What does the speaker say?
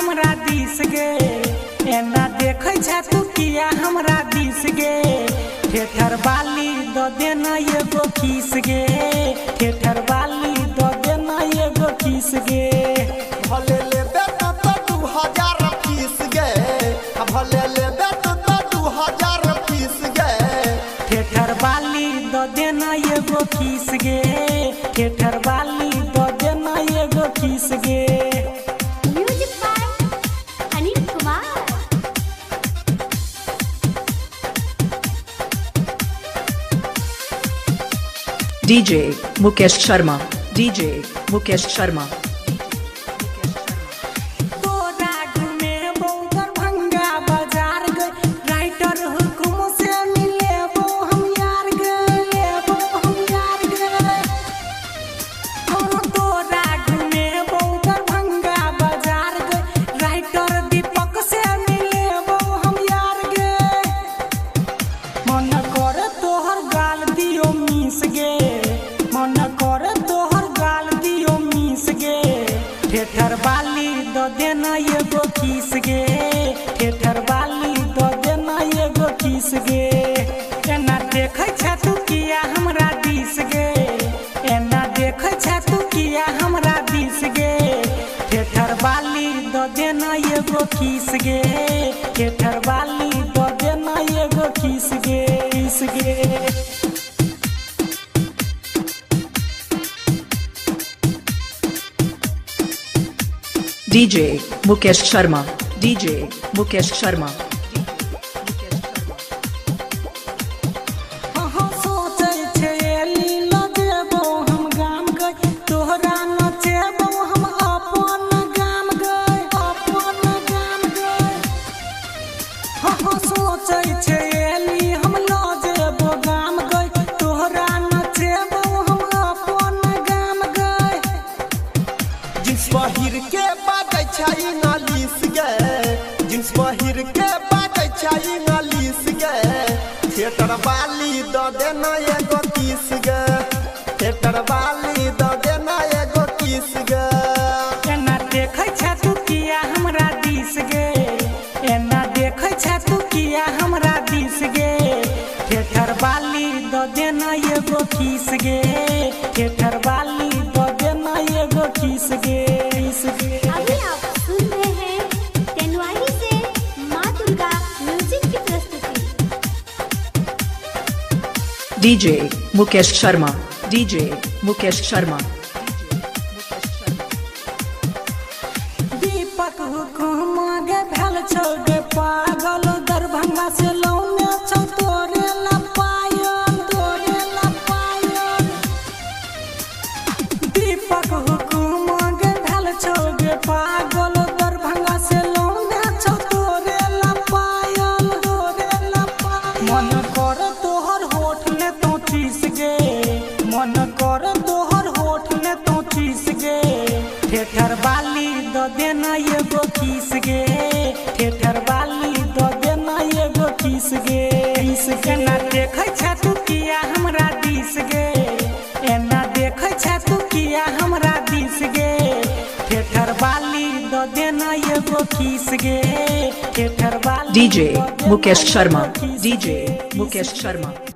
हमरा दिस गे, एना देखै छै तू किया हमरा दिस गे। ठेठर बाली द देना एगो किस गे, ठेठर बाली द देना एगो किस गे। भले लेबे तो 2000 फीस गे, भले लेबे तो 2000 फीस गे। ठेठर बाली द देना एगो किस गे, ठेठर बाली द देना एगो किस गे। Music by Anil Kumar. DJ Mukesh Sharma, DJ Mukesh Sharma। ठेठर बाली द देना एगो किस गे, ठेठर बाली द देना एगो किस गे। एना देखै छै तू किया हमरा दिस गे, एना देखै छै तू किया हमरा दिस गे। ठेठर बाली द देना एगो किस गे, ठेठर बाली द देना एगो किस गे, किस गे। DJ Mukesh Sharma, DJ Mukesh Sharma। Jeans पहिर के बाजै छै इंग्लिश गे, जिन्स पहिर के बाजै छै इंग्लिश गे। ठेठर बाली द देना एगो किस गे, ठेठर बाली द देना एगो किस गे। एना देखै छै तू किया हमरा दिस गे, एना देखै छै तू किया हमरा दिस गे। ठेठर बाली द देना एगो किस गे, ठेठर बाली द देना एगो किस गे, किस गे। अभी आप सुन रहे हैं तेनवाही से माँ दुर्गा म्यूजिक की प्रस्तुति। DJ Mukesh Sharma, DJ Mukesh Sharma। दीपक हुकुम गे भेल छौ गे पागल, दरभंगा से लौने छौ तोरे ला पायल, तोरे ला पायल। दीपक हुकुम गे भेल छौ गे पागल, दरभंगा से लौने छौ तोरे ला पायल, तोरे ला पायल। मन कर तोहर होठ ले तो चीस गे, मन कर तोहर होठ ले तो चीस गे। ठेठर बाली द देना एगो किस गे, ठेठर बाली द देना एगो किस गे, किस गे। एना देखै छै तू किया हमरा दिस गे, एना देखै छै तू किया हमरा दिस गे। ठेठर बाली द देना एगो किस गे, ठेठर बाली DJ Mukesh Sharma, DJ Mukesh Sharma।